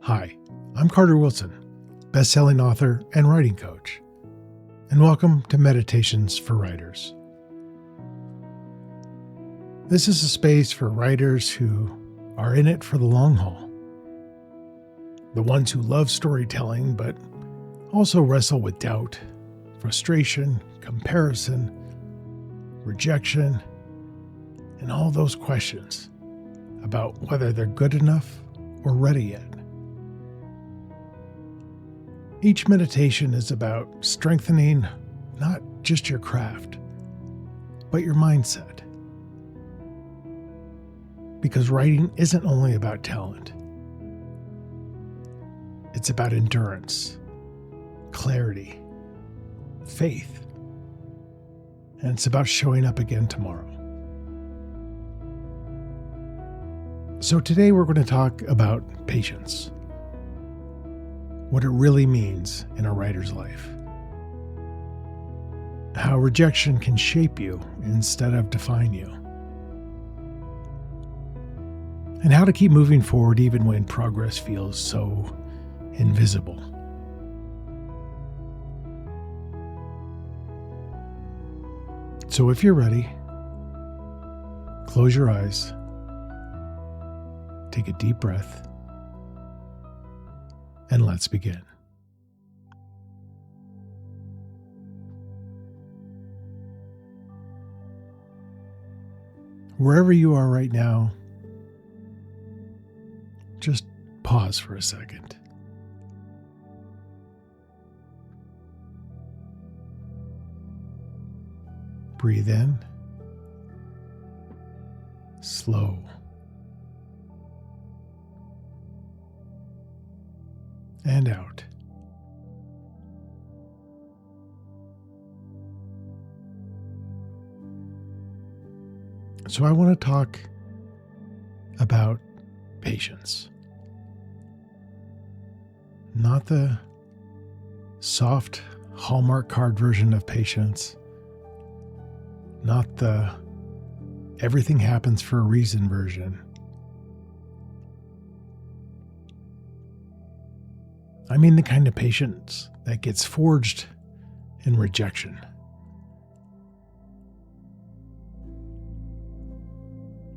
Hi, I'm Carter Wilson, best-selling author and writing coach, and welcome to Meditations for Writers. This is a space for writers who are in it for the long haul, the ones who love storytelling but also wrestle with doubt, frustration, comparison, rejection, and all those questions about whether they're good enough or ready yet. Each meditation is about strengthening not just your craft, but your mindset. Because writing isn't only about talent. It's about endurance, clarity, faith, and it's about showing up again tomorrow. So today we're going to talk about patience. What it really means in a writer's life. How rejection can shape you instead of define you. And how to keep moving forward even when progress feels so invisible. So if you're ready, close your eyes, take a deep breath, and let's begin. Wherever you are right now, just pause for a second. Breathe in, slow. And out. So I want to talk about patience. Not the soft Hallmark card version of patience. Not the everything happens for a reason version. I mean the kind of patience that gets forged in rejection.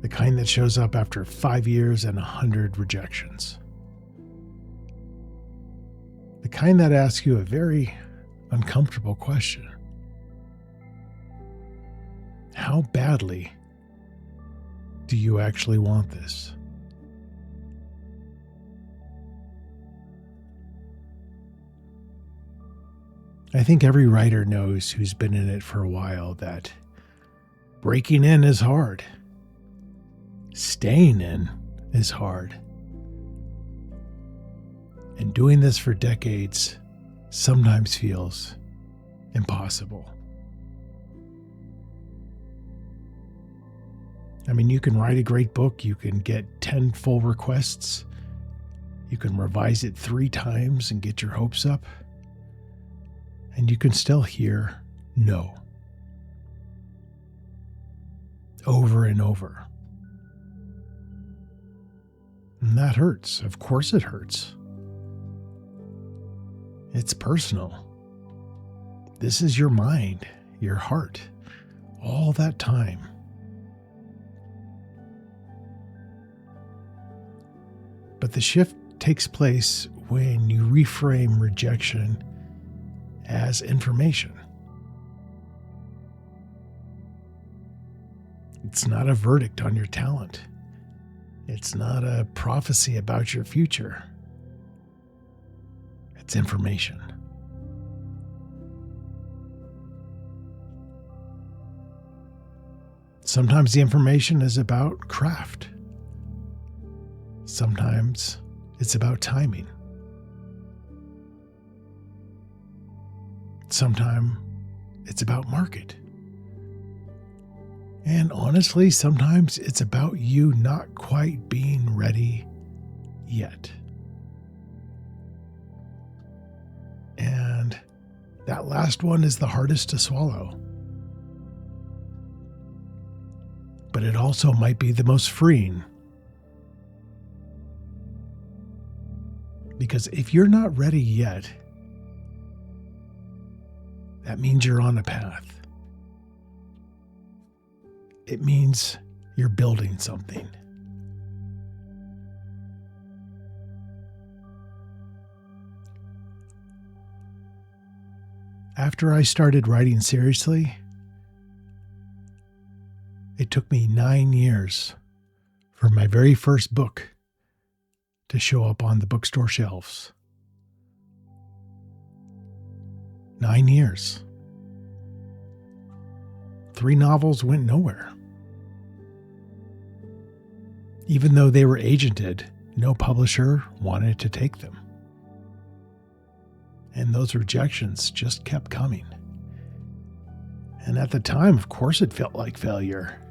The kind that shows up after 5 years and 100 rejections. The kind that asks you a very uncomfortable question. How badly do you actually want this? I think every writer knows who's been in it for a while that breaking in is hard. Staying in is hard. And doing this for decades sometimes feels impossible. I mean, you can write a great book, you can get 10 full requests, you can revise it 3 times and get your hopes up. And you can still hear no. Over and over. And that hurts. Of course it hurts. It's personal. This is your mind, your heart, all that time. But the shift takes place when you reframe rejection as information. It's not a verdict on your talent. It's not a prophecy about your future. It's information. Sometimes the information is about craft. Sometimes it's about timing. Sometimes it's about market. And honestly, sometimes it's about you not quite being ready yet. And that last one is the hardest to swallow. But it also might be the most freeing. Because if you're not ready yet, that means you're on a path. It means you're building something. After I started writing seriously, it took me 9 years for my very first book to show up on the bookstore shelves. 9 years. 3 novels went nowhere. Even though they were agented, no publisher wanted to take them. And those rejections just kept coming. And at the time, of course, it felt like failure.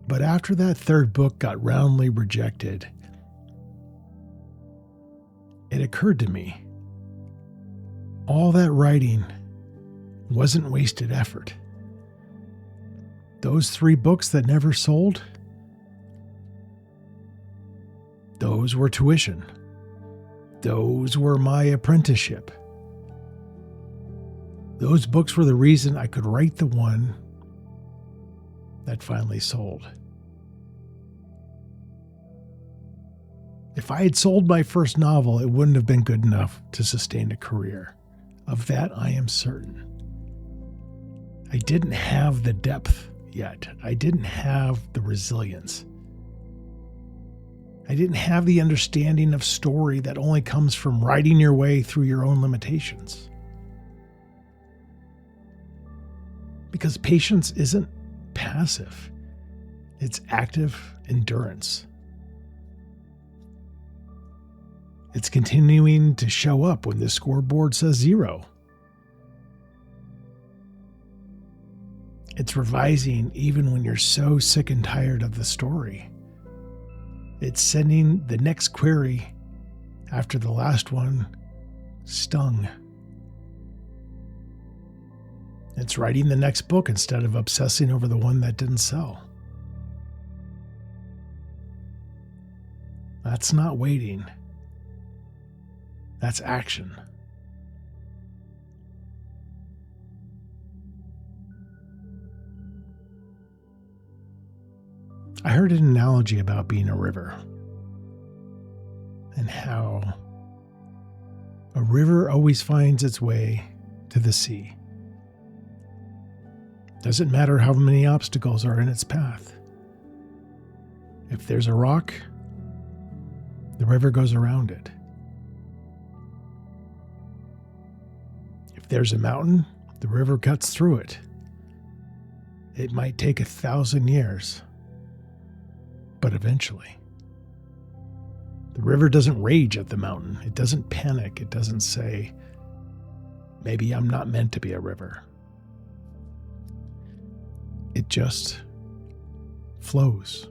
But after that third book got roundly rejected, it occurred to me, all that writing wasn't wasted effort. Those 3 books that never sold, those were tuition. Those were my apprenticeship. Those books were the reason I could write the one that finally sold. If I had sold my first novel, it wouldn't have been good enough to sustain a career. Of that, I am certain. I didn't have the depth yet. I didn't have the resilience. I didn't have the understanding of story that only comes from writing your way through your own limitations. Because patience isn't passive. It's active endurance. It's continuing to show up when the scoreboard says 0. It's revising even when you're so sick and tired of the story. It's sending the next query after the last one stung. It's writing the next book instead of obsessing over the one that didn't sell. That's not waiting. That's action. I heard an analogy about being a river and how a river always finds its way to the sea. Doesn't matter how many obstacles are in its path. If there's a rock, the river goes around it. If there's a mountain, the river cuts through it. It might take 1,000 years, but eventually. The river doesn't rage at the mountain. It doesn't panic. It doesn't say, maybe I'm not meant to be a river. It just flows.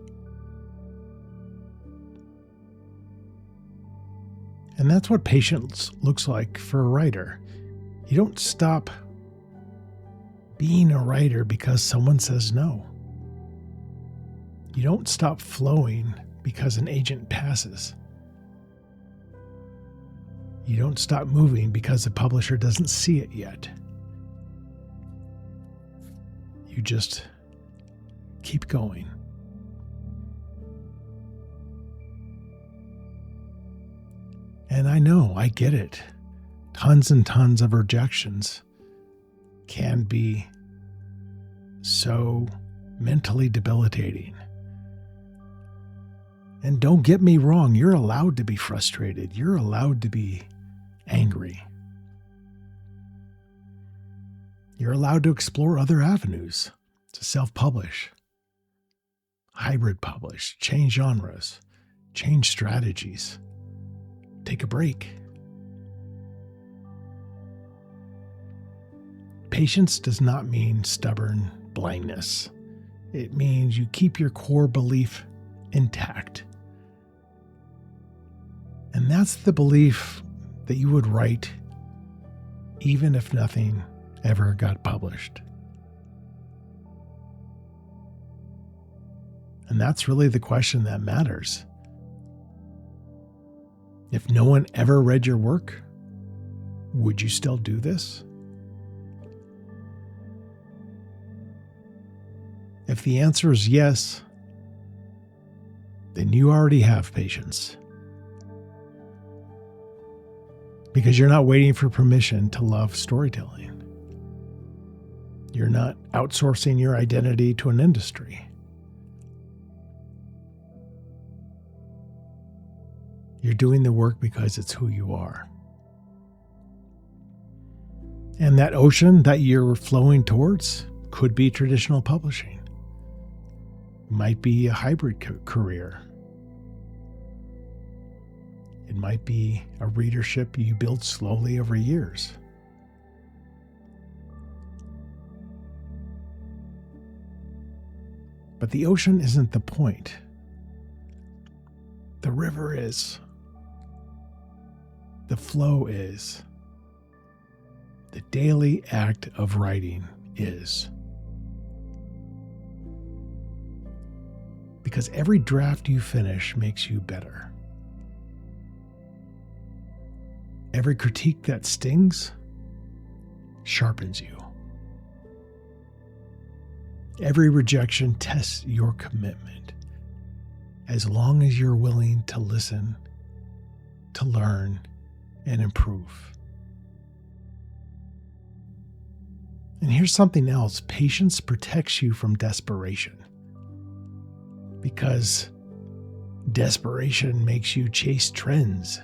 And that's what patience looks like for a writer. You don't stop being a writer because someone says no. You don't stop flowing because an agent passes. You don't stop moving because the publisher doesn't see it yet. You just keep going. And I know, I get it. Tons and tons of rejections can be so mentally debilitating. And don't get me wrong, you're allowed to be frustrated. You're allowed to be angry. You're allowed to explore other avenues, to self-publish, hybrid publish, change genres, change strategies, take a break. Patience does not mean stubborn blindness. It means you keep your core belief intact. And that's the belief that you would write even if nothing ever got published. And that's really the question that matters. If no one ever read your work, would you still do this? If the answer is yes, then you already have patience. Because you're not waiting for permission to love storytelling. You're not outsourcing your identity to an industry. You're doing the work because it's who you are. And that ocean that you're flowing towards could be traditional publishing. Might be a hybrid career. It might be a readership you build slowly over years. But the ocean isn't the point. The river is. The flow is. The daily act of writing is. Because every draft you finish makes you better. Every critique that stings sharpens you. Every rejection tests your commitment, as long as you're willing to listen, to learn, and improve. And here's something else. Patience protects you from desperation. Because desperation makes you chase trends,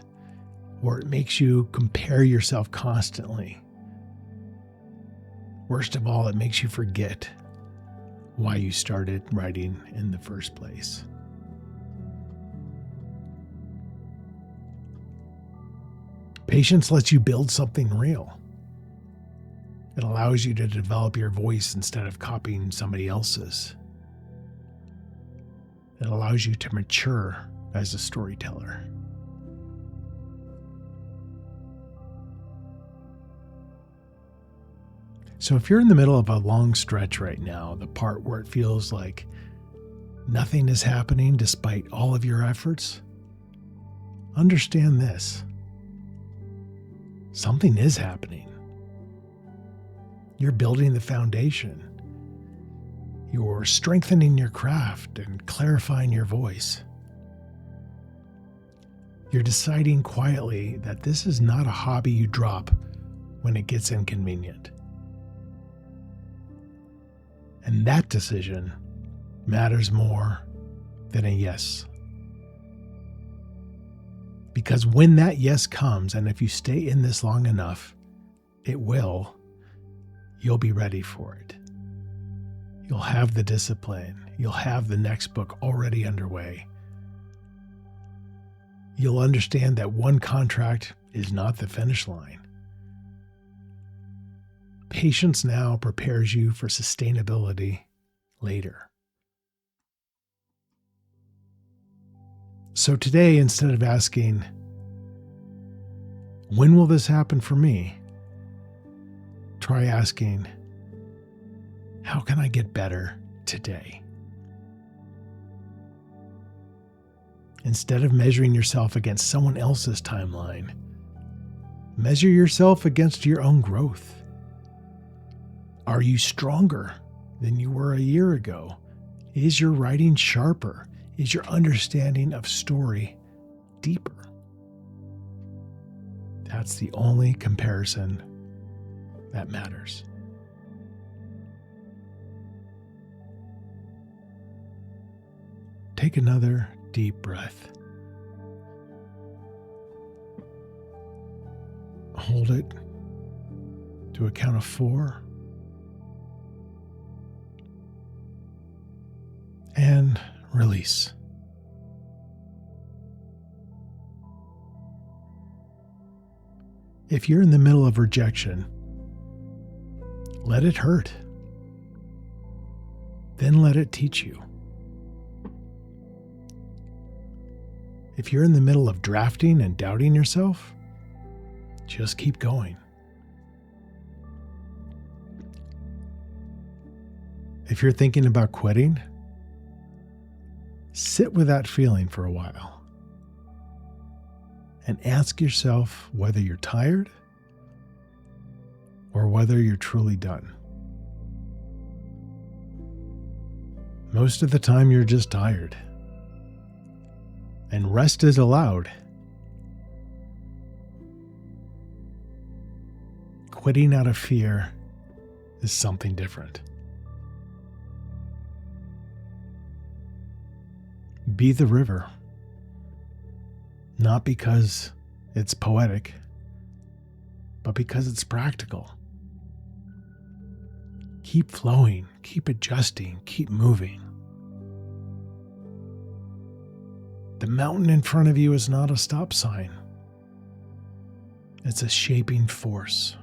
or it makes you compare yourself constantly. Worst of all, it makes you forget why you started writing in the first place. Patience lets you build something real. It allows you to develop your voice instead of copying somebody else's. It allows you to mature as a storyteller. So if you're in the middle of a long stretch right now, the part where it feels like nothing is happening despite all of your efforts, understand this. Something is happening. You're building the foundation. You're strengthening your craft and clarifying your voice. You're deciding quietly that this is not a hobby you drop when it gets inconvenient. And that decision matters more than a yes. Because when that yes comes, and if you stay in this long enough, it will, you'll be ready for it. You'll have the discipline. You'll have the next book already underway. You'll understand that one contract is not the finish line. Patience now prepares you for sustainability later. So today, instead of asking, when will this happen for me? Try asking, how can I get better today? Instead of measuring yourself against someone else's timeline, measure yourself against your own growth. Are you stronger than you were a year ago? Is your writing sharper? Is your understanding of story deeper? That's the only comparison that matters. Take another deep breath. Hold it to a count of 4. And release. If you're in the middle of rejection, let it hurt. Then let it teach you. If you're in the middle of drafting and doubting yourself, just keep going. If you're thinking about quitting, sit with that feeling for a while. and ask yourself whether you're tired or whether you're truly done. Most of the time, you're just tired, and rest is allowed. Quitting out of fear is something different. Be the river, not because it's poetic, but because it's practical. Keep flowing, keep adjusting, keep moving. The mountain in front of you is not a stop sign. It's a shaping force.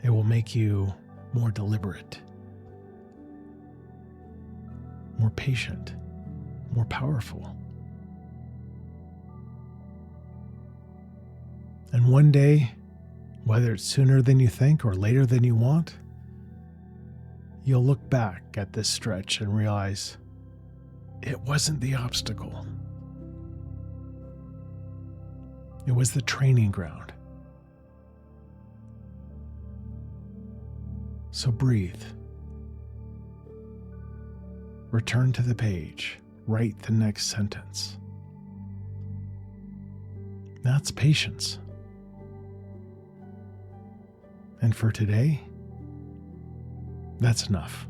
It will make you more deliberate, more patient, more powerful. And one day, whether it's sooner than you think or later than you want, you'll look back at this stretch and realize it wasn't the obstacle. It was the training ground. So breathe. Return to the page. Write the next sentence. That's patience. And for today, that's enough.